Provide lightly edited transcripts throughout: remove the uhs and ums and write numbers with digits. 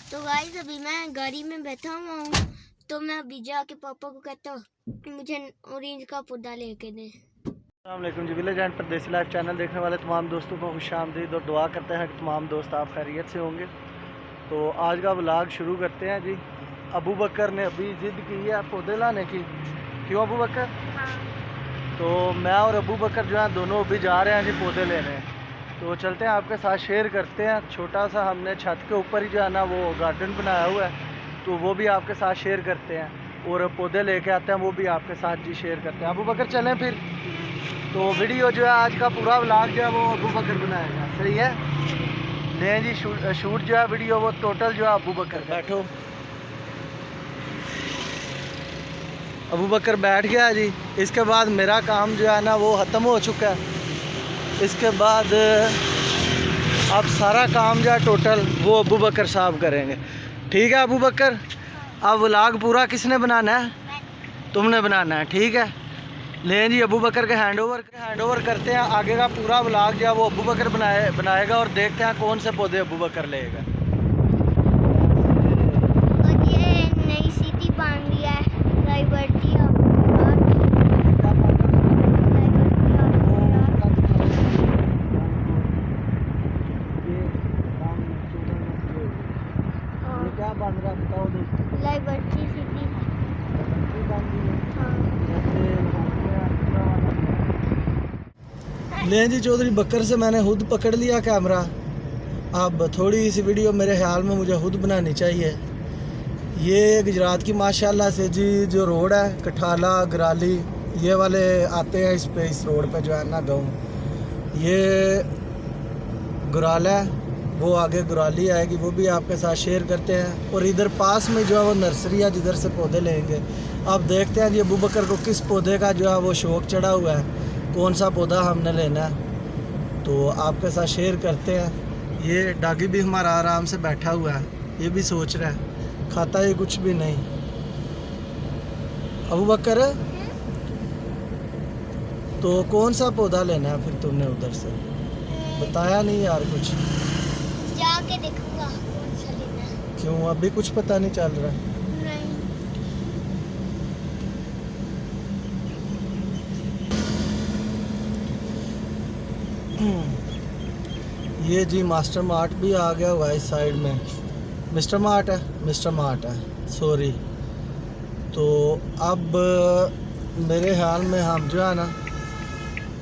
तो गाइस अभी मैं गाड़ी में बैठा हुआ हूँ, तो मैं अभी जाके पापा को कहता हूँ कि मुझे ऑरेंज का पौधा लेके दे। अस्सलाम वालेकुम जी। विलेज एंड परदेसी लाइफ चैनल देखने वाले तमाम दोस्तों को खुशामदीद और दुआ करते हैं कि तमाम दोस्त आप खैरियत से होंगे। तो आज का व्लॉग शुरू करते हैं जी। अबू बकर ने अभी ज़िद की है पौधे लाने की। क्यों अबू बकर? हाँ। तो मैं और अबू बकर जो है दोनों अभी जा रहे हैं जी पौधे लेने। तो चलते हैं, आपके साथ शेयर करते हैं। छोटा सा हमने छत के ऊपर ही जो है ना वो गार्डन बनाया हुआ है, तो वो भी आपके साथ शेयर करते हैं और पौधे लेके आते हैं, वो भी आपके साथ जी शेयर करते हैं। अबू बकर चलें फिर। तो वीडियो जो है आज का पूरा व्लॉग जो है वो अबू बकर बनाएगा, सही है? लें जी शूट जो है वीडियो वो टोटल जो है अबू बकर। बैठो, अबू बकर बैठ गया जी। इसके बाद मेरा काम जो है ना वो ख़त्म हो चुका है। इसके बाद अब सारा काम जो है टोटल वो अबू बकर साहब करेंगे। ठीक है अबू बकर? अब व्लॉग पूरा किसने बनाना है? तुमने बनाना है, ठीक है? लें जी अबू बकर के हैंड ओवर करते हैं। आगे का पूरा व्लॉग जो है वो अबू बकर बनाएगा और देखते हैं कौन से पौधे अबू बकर लेगा। और ये नई सिटी बन रही है, लाइबर्टी। क्या बन रहा है बताओ दोस्तों? लाइबर्टी सिटी लें जी चौधरी बकर से मैंने खुद पकड़ लिया कैमरा। अब थोड़ी सी वीडियो मेरे ख्याल में मुझे खुद बनानी चाहिए। ये गुजरात की माशाल्लाह से जी जो रोड है कठाला गराली ये वाले आते हैं इस रोड पे जो है ना गाँव। ये गुराल है, वो आगे गुराली आएगी, वो भी आपके साथ शेयर करते हैं। और इधर पास में जो है वो नर्सरी है जिधर से पौधे लेंगे। अब देखते हैं जी अबू बकर को किस पौधे का जो है वो शौक़ चढ़ा हुआ है, कौन सा पौधा हमने लेना है, तो आपके साथ शेयर करते हैं। ये डागी भी हमारा आराम से बैठा हुआ है, ये भी सोच रहा है, खाता ये कुछ भी नहीं। अबू बकर तो कौन सा पौधा लेना है फिर तुमने उधर से? बताया नहीं यार कुछ। जाके देखूंगा कौन सा लेना है। क्यों अभी कुछ पता नहीं चल रहा? नहीं। ये जी मास्टर मार्ट भी आ गया हुआ है इस साइड में। मिस्टर मार्ट है सॉरी। तो अब मेरे ख्याल में हम जो है ना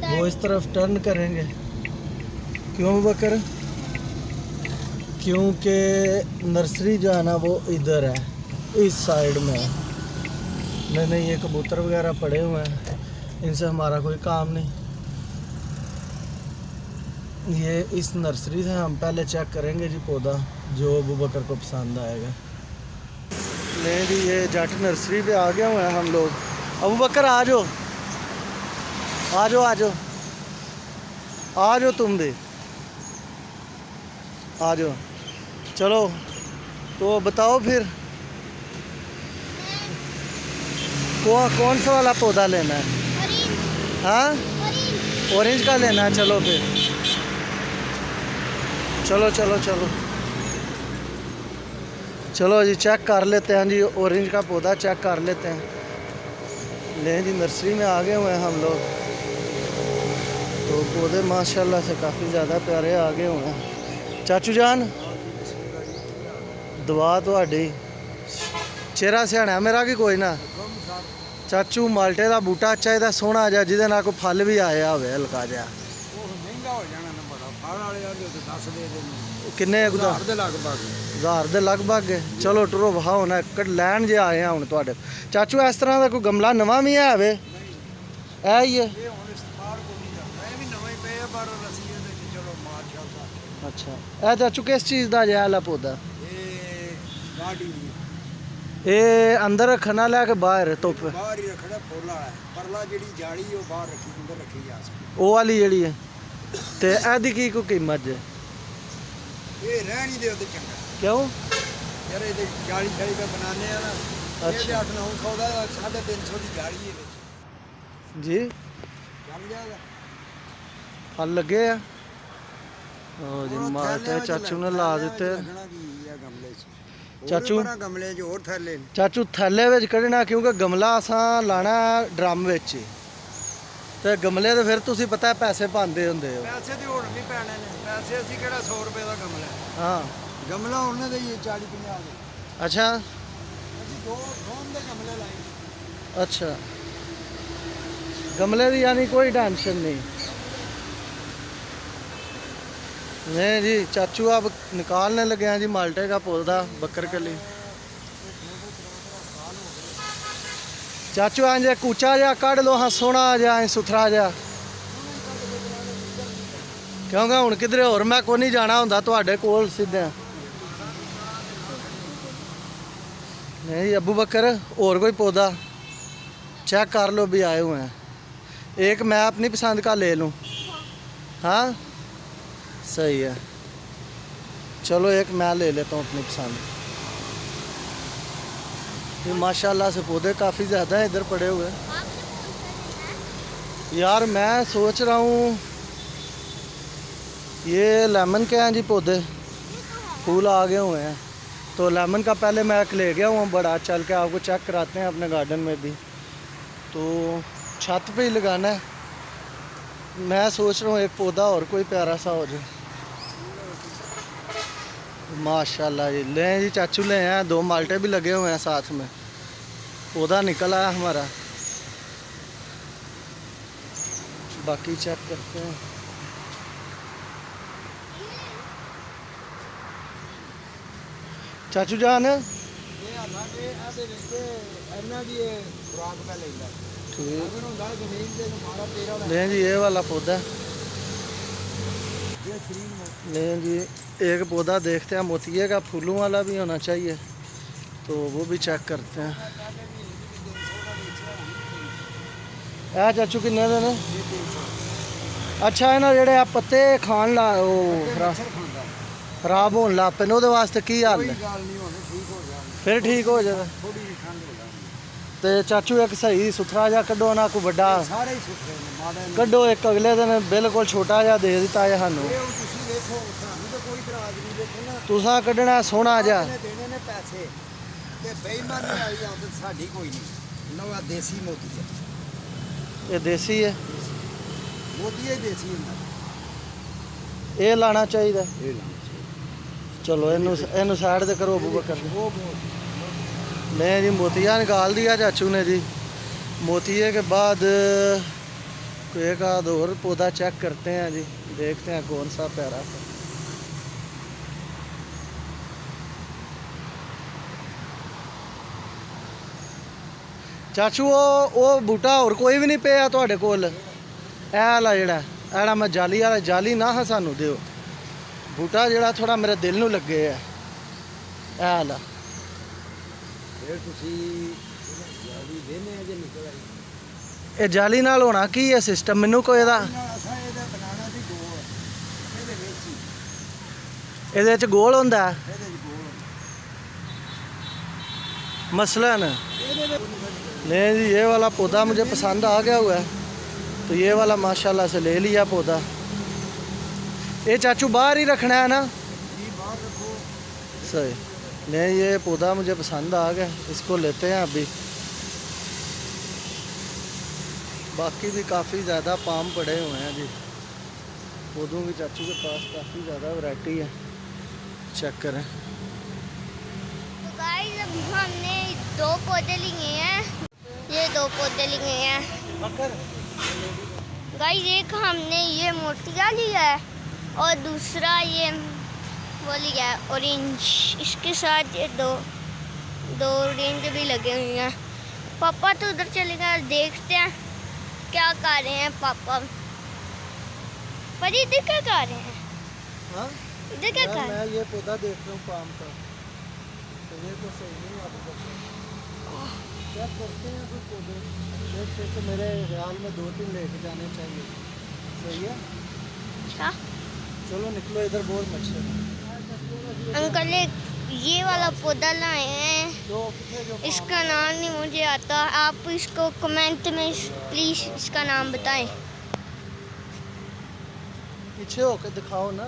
वो इस तरफ टर्न करेंगे। क्यों बकर? क्योंकि नर्सरी जो है ना वो इधर है इस साइड में। नहीं ये कबूतर वगैरह पड़े हुए हैं, इनसे हमारा कोई काम नहीं। ये इस नर्सरी से हम पहले चेक करेंगे जी पौधा जो अबू बकर को पसंद आएगा। नहीं जी ये जट नर्सरी पे आ गए हुए हैं हम लोग। अबू बकर आ जाओ आ जाओ आ जाओ आ जाओ, तुम भी आ जाओ। चलो तो बताओ फिर कौन सा वाला पौधा लेना है? हाँ ऑरेंज का लेना है। चलो फिर चलो चलो चलो चलो जी चेक कर लेते हैं जी, ऑरेंज का पौधा चेक कर लेते हैं। लें जी नर्सरी में आ गए हुए हैं हम लोग। तो पौधे माशाल्लाह से काफ़ी ज़्यादा प्यारे आ गए हुए हैं। चाचू जान दुआ तुहाडी, चेहरा सियाना मेरा कि कोई ना। चाचू माल्टे का बूटा चाहिए सोहना जा जिहदे नाल कोई फल भी आया होवे हल्का जिहा। किन्ने? 1000 दे लगभग। चलो टुरो वहाओ ना लैन जे आए हैं हुण तुहाडे। चाचू इस तरह का कोई गमला नवा भी है वे? ऐ ही है। अच्छा ए चाचू किस चीज़ का जै वाला पौधा? ये अंदर रखना लैके बाहर धुप वो वाली जड़ी है। तो एदी की कोई कीमत है? क्यों? अच्छा जी फल लगे है जी। माल्टे चाचू ने ला दिते। ਚਾਚੂ ਗਮਲੇ 'ਚ ਹੋਰ ਥੱਲੇ ਚਾਚੂ ਥੈਲੇ ਵਿੱਚ ਕੱਢਣਾ ਕਿਉਂਕਿ ਗਮਲਾ ਅਸਾਂ ਲਾਣਾ ਡਰਮ ਵਿੱਚ ਹੀ ਤੇ ਗਮਲੇ ਤੇ ਫਿਰ ਤੁਸੀਂ ਪਤਾ ਪੈਸੇ ਪਾਉਂਦੇ ਹੁੰਦੇ ਹੋ। ਪੈਸੇ ਤੇ ਹੁਣ ਨਹੀਂ ਪੈਣੇ ਨੇ, ਪੈਸੇ ਅਸੀਂ ਕਿਹੜਾ 100 ਰੁਪਏ ਦਾ ਗਮਲਾ ਹਾਂ ਗਮਲਾ ਉਹਨਾਂ ਦੇ ਹੀ 40-50 ਦੇ। ਅੱਛਾ ਅਸੀਂ ਦੋ ਦੇ ਗਮਲੇ ਲਾਏ। अच्छा गमले की यानी कोई टेंशन नहीं। नहीं जी चाचू आप निकालने लगे हैं जी माल्टे का पौधा बकर के लिए। चाचू आज कूचा जा कढ़ लो, हाँ सोहना जा सुथरा जा, क्योंकि हुण किधरे होर मैं को नहीं जाना हुंदा तुहाडे कोल सीधे। नहीं अबू बकर और कोई पौधा चेक कर लो भी आए हुए हैं। एक मैं अपनी पसंद का ले लूँ। हाँ सही है, चलो एक मैं ले लेता हूँ अपनी पसंद। ये माशाल्लाह से पौधे काफ़ी ज़्यादा हैं इधर पड़े हुए। यार मैं सोच रहा हूँ ये लेमन के हैं जी पौधे, फूल आ गए हुए हैं तो लेमन का पहले मैं एक ले गया हूँ बड़ा, चल के आपको चेक कराते हैं अपने गार्डन में भी। तो छत पे ही लगाना है। मैं सोच रहा हूँ एक पौधा और कोई प्यारा सा हो जाए। माशाल्लाह जी ले जी चाचू ले हैं, 2 माल्टे भी लगे हुए हैं साथ में, पौधा निकल आया हमारा। बाकी चेक करते हैं। चाचू जान नहीं जी ये वाला पौधा नहीं जी, एक पौधा देखते हैं मोतिये का फूलों वाला भी होना चाहिए तो वो भी चेक करते हैं। ऐ चाचू किन्ने दिन अच्छा है ना जेडे पत्ते खान ला खराब होने लग पे ਉਹਦੇ वास्ते की हाल है? फिर ठीक हो जाएगा। तो चाचू एक सही सुथरा जा कड्डो ना कोई बड़ा कड्डो, एक अगले दिन बिल्कुल छोटा जा दे दिता है सानू। तुसा कड्डना सोहना जा ये देसी है, ये लाना चाहिए। चलो इनू साइड से करो अबू बकर। नहीं जी मोतिया निकाल दिया चाचू ने जी। मोतिये के बाद एक आध और पौधा चेक करते हैं जी, देखते हैं कौन सा प्यारा सा। चाचू वो बूटा और कोई भी नहीं पिया तुहाडे कोल? ऐ वाला जेड़ा एड़ा मैं जाली वाला जाली ना हाँ सानू दिओ बूटा जेड़ा थोड़ा मेरे दिल नू लगे है ऐ वाला। ये जाली नाल होना की है सिस्टम मैनू कोई दा ਇਹਦੇ ਚ गोल होंदा है मसलन। नहीं जी ये वाला पौधा मुझे पसंद आ गया हुआ है तो ये वाला माशाल्लाह से ले लिया पौधा। ये चाचू बाहर ही रखना है ना? सही। नहीं ये पौधा मुझे पसंद आ गया, इसको लेते हैं अभी। बाकी भी काफ़ी ज़्यादा पाम पड़े हुए हैं जी पौधों की। चाचू के पास काफ़ी ज़्यादा वैरायटी है, चेक करें। तो गाइस अभी हमने 2 पौधे लिए हैं, ये 2 पौधे लिए हैं गाइस। एक हमने ये मोतिया लिया है और दूसरा ये वो लिया है ऑरेंज। इसके साथ ये दो ऑरेंज भी लगे हुए हैं। पापा तो उधर चले गए, देखते हैं क्या कर रहे हैं पापा। पर इधर क्या कर रहे हैं? हाँ इधर क्या कर? मैं ये पौधा देख रहा हूँ पाम का, तो ये तो सही नहीं है। चेक करते हैं कुछ पौधे अच्छे तो मेरे ख्याल में 2-3 लेके जाने चाहिए। सही है। अच्छा चलो निकलो, इधर बहुत मच्छर है। अंकल ये वाला पौधा लाए हैं, इसका नाम नहीं मुझे आता, आप इसको कमेंट में प्लीज़ इसका नाम बताएं। पीछे होकर दिखाओ ना।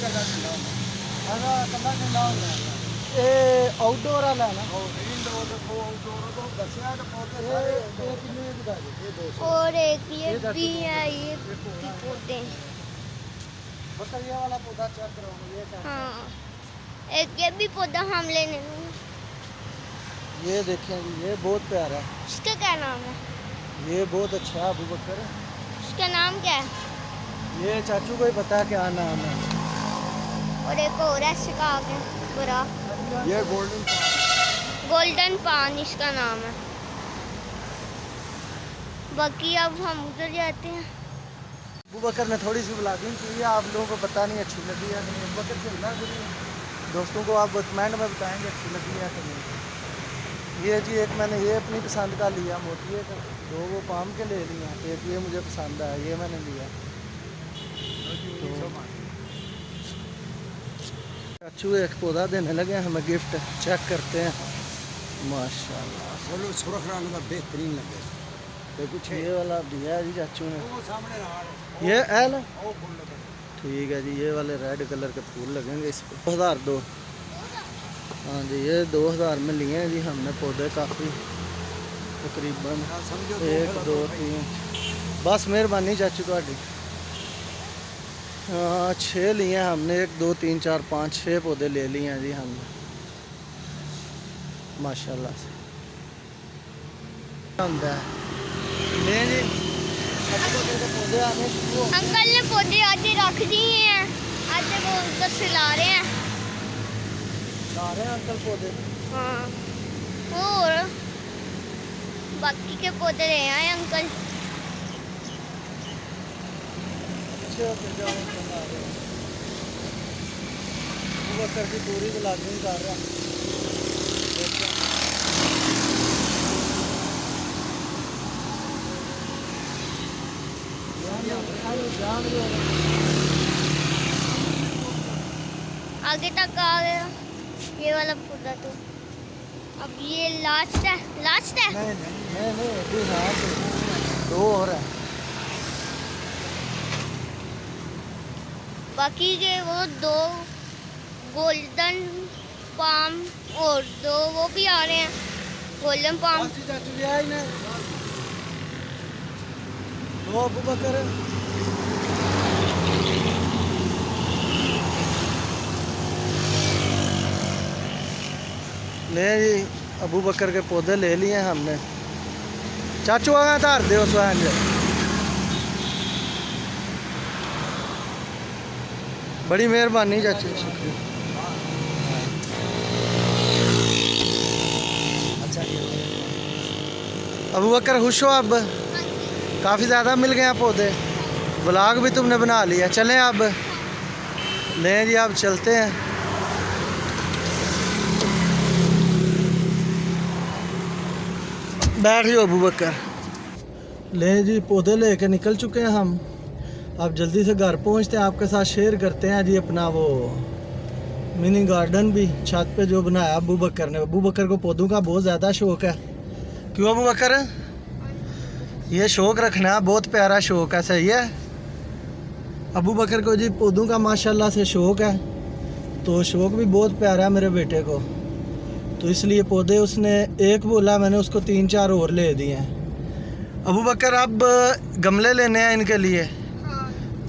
करना ठंडा होता अगर कदा ठंडा होता है ये आउटडोर वाला है ना और इनडोर को आउटडोर को दसिया तो पौधे ये सारे ये कितने की बता दे ये 200 और एक ये ये भी है, ये भी पौधे। बकर ये वाला पौधा चेक करो ये क्या हाँ, एक ये भी पौधा हम लेने लूँ। ये देखें जी, ये बहुत प्यारा है, इसका क्या नाम है? ये बहुत अच्छा है अबू बकर। इसका नाम क्या है? ये चाचू को ही पता है क्या नाम है। और एक और है इसका आगे बड़ा, ये गोल्डन पान इसका नाम है। बाकी अब हम उधर जाते हैं। अबू बकर ने थोड़ी सी ब्लॉगिंग की है, आप लोगों को पता नहीं अच्छी लगी है कि नहीं। अबू बकर से मिला करिए, दोस्तों को आप कमेंट में बताएंगे अच्छी लगी है कि नहीं। ये जी एक मैंने ये अपनी पसंद का लिया, मोती का 2 वो पाम के ले लिया, एक ये मुझे पसंद आया, ये मैंने लिया। चाचू एक पौधा देने लगे हमें गिफ्ट, चेक करते हैं। माशाल्लाह बोलो सुरख रंग का बेहतरीन लगे तो कुछ ये वाला दिया है जी चाचू ने। वो सामने रहा ये एल वो फूल लगे ठीक है जी, ये वाले रेड कलर के फूल लगेंगे इस पर। 2002 हाँ जी, ये 2000 में लिए हैं जी हमने पौधे काफ़ी, तकरीबन समझो 1 2 3 बस मेहरबानी चाचू थोड़ी। हाँ 6 लिए हैं हमने, 1 2 3 4 5 6 पौधे ले लिए हैं जी हमने माशाल्लाह से। होता है ले जी अबू बकर के पौधे आने शुरू हो गए। अंकल ने पौधे आधे रख दिए हैं, आधे वो उधर से ला रहे हैं। ला रहे हैं अंकल पौधे। हाँ, और बाकी के पौधे ले आए अंकल। पीछे होकर जाओ बना रहे हैं। अबू बकर की पूरी ब्लॉगिंग कर रहा है। आगे तक आ गया ये वाला पौधा। तो अब ये लास्ट है, लास्ट है। नहीं अभी हाँ 2 और है। बाकी के वो 2 गोल्डन पाम और 2 वो भी आ रहे हैं, गोल्डन पाम। चाचू लिया ही नहीं 2 अबू बकर ले जी, अबू बकर के पौधे ले लिए हमने। चाचू आ धार दे उस बड़ी मेहरबानी चाचू, शुक्रिया। अच्छा अबू बकर खुश हो अब? काफ़ी ज़्यादा मिल गए पौधे, ब्लॉग भी तुमने बना लिया। चलें अब लें जी, अब चलते हैं। बैठ जाओ अबू बकर। ले जी पौधे लेके निकल चुके हैं हम, अब जल्दी से घर पहुंचते हैं, आपके साथ शेयर करते हैं जी अपना वो मिनी गार्डन भी छत पे जो बनाया अबू बकर ने। अबू बकर को पौधों का बहुत ज़्यादा शौक़ है। क्यों अबू बकर? ये शौक़ रखना बहुत प्यारा शौक़ है, सही है। अबू बकर को जी पौधों का माशाल्लाह से शौक़ है, तो शौक़ भी बहुत प्यारा है मेरे बेटे को, तो इसलिए पौधे उसने एक बोला, मैंने उसको 3 4 और ले दिए हैं। अबू बकर अब गमले लेने हैं इनके लिए, हाँ,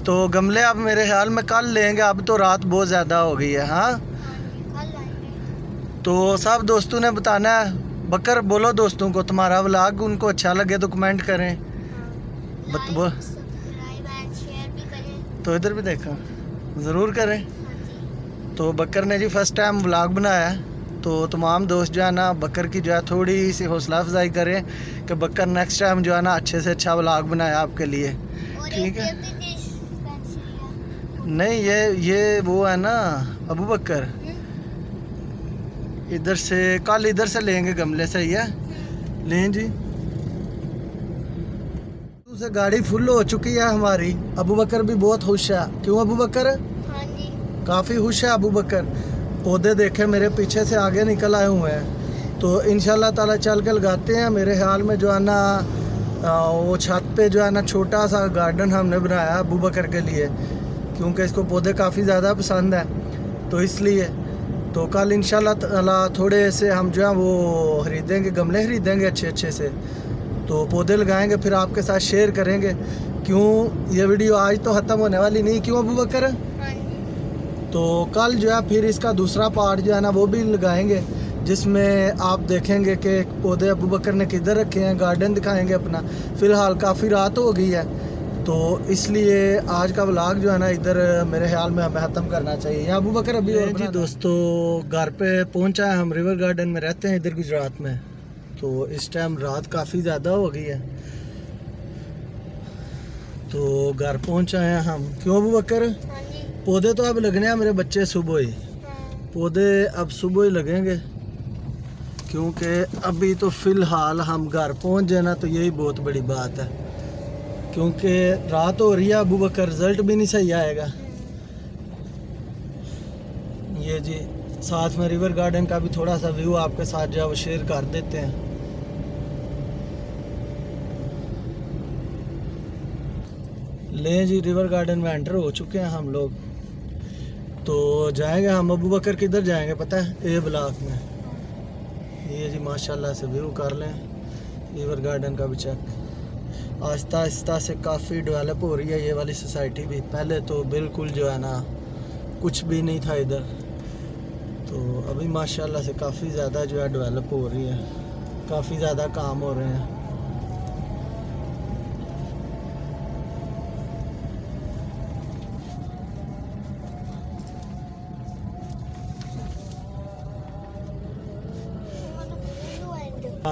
तो गमले अब मेरे ख्याल में कल लेंगे, अब तो रात बहुत ज़्यादा हो गई है। हाँ कल आएंगे। तो सब दोस्तों ने बताना है। बकर बोलो दोस्तों को, तुम्हारा व्लॉग उनको अच्छा लगे तो कमेंट करें। लाइक, सब्सक्राइब एंड शेयर भी करें। तो इधर भी देखा ज़रूर करें। तो बकर ने जी फर्स्ट टाइम व्लॉग बनाया है, तो तमाम दोस्त जो है ना बकर की जो है थोड़ी सी हौसला अफजाई करें कि बकर नेक्स्ट टाइम जो है ना अच्छे से अच्छा व्लॉग बनाया आपके लिए। और ठीक एक है। ये भी पेंसिल है। नहीं ये वो है ना अबू बकर, इधर से कल इधर से लेंगे गमले, सही है। लें जी। से गाड़ी फुल हो चुकी है हमारी। अबू बकर भी बहुत खुश है। क्यों अबू बकर? हाँ जी। काफ़ी खुश है अबू बकर। पौधे देखे मेरे पीछे से आगे निकल आए हुए हैं, तो इंशाल्लाह ताला चल के लगाते हैं। मेरे ख्याल में जो है ना वो छत पे जो है ना छोटा सा गार्डन हमने बनाया अबू बकर के लिए, क्योंकि इसको पौधे काफ़ी ज़्यादा पसंद है, तो इसलिए तो कल इंशाल्लाह ताला थोड़े से हम जो है वो ख़रीदेंगे, गमले ख़रीदेंगे अच्छे अच्छे से, तो पौधे लगाएंगे, फिर आपके साथ शेयर करेंगे। क्यों ये वीडियो आज तो ख़त्म होने वाली नहीं, क्यों अबू बकर? हाँ जी। तो कल जो है फिर इसका दूसरा पार्ट जो है ना वो भी लगाएंगे, जिसमें आप देखेंगे कि पौधे अबू बकर ने किधर रखे हैं, गार्डन दिखाएंगे अपना। फ़िलहाल काफ़ी रात हो गई है, तो इसलिए आज का व्लॉग जो है ना इधर मेरे ख्याल में हमें ख़त्म करना चाहिए। या अबू बकर अभी और जी दोस्तों घर पे पहुंचा है, हम रिवर गार्डन में रहते हैं इधर गुजरात में, तो इस टाइम रात काफ़ी ज़्यादा हो गई है, तो घर पहुंचा है हम। क्यों अबू बकर? हाँ जी। पौधे तो अब लगने हैं मेरे बच्चे सुबह ही, हाँ। पौधे अब सुबह ही लगेंगे, क्योंकि अभी तो फ़िलहाल हम घर पहुंच जाए ना तो यही बहुत बड़ी बात है, क्योंकि रात हो रही है अबू बकर, रिज़ल्ट भी नहीं सही आएगा। ये जी साथ में रिवर गार्डन का भी थोड़ा सा व्यू आपके साथ जो है वो शेयर कर देते हैं। ले जी रिवर गार्डन में एंटर हो चुके हैं हम लोग, तो जाएंगे हम। अबू बकर किधर जाएंगे पता है? ए ब्लॉक में। ये जी माशाल्लाह से व्यू कर लें रिवर गार्डन का भी चेक। आहिस्ता आहिस्ता से काफ़ी डेवलप हो रही है ये वाली सोसाइटी भी, पहले तो बिल्कुल जो है ना कुछ भी नहीं था इधर, तो अभी माशाल्लाह से काफ़ी ज़्यादा जो है डेवलप हो रही है, काफ़ी ज़्यादा काम हो रहे हैं।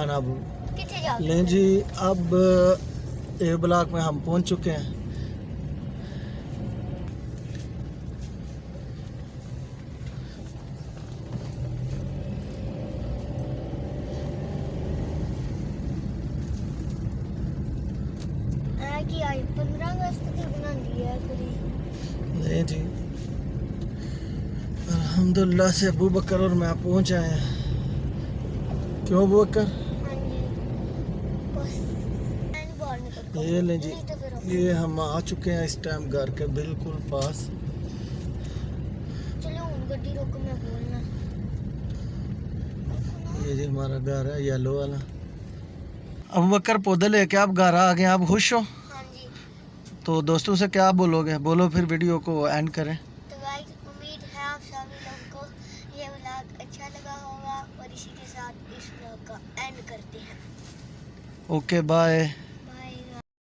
अब कितने जाओ? लें जी अब ए ब्लॉक में हम पहुंच चुके हैं। कि आज 15 अगस्त की बनानी है करी। नहीं जी अल्हम्दुलिल्लाह से अबू बकर और मैं पहुंच आए हैं। क्यों अबू बकर? हाँ जी। बस बाहर निकल ये लें जी, ये हम आ चुके हैं इस टाइम घर के बिल्कुल पास। चलो गड्डी रोको, मैं बोलना। ये जी हमारा घर है येलो वाला। अबू बकर पौधे लेके आप घर आ गए, आप खुश हो? हाँ जी। तो दोस्तों से क्या बोलोगे? बोलो फिर वीडियो को एंड करें। तो गाइस उम्मीद है आप सभी लोगों को ये व्लॉग अच्छा लगा होगा, और इसी के साथ इस व्लॉग का एंड करते हैं। Okay bye.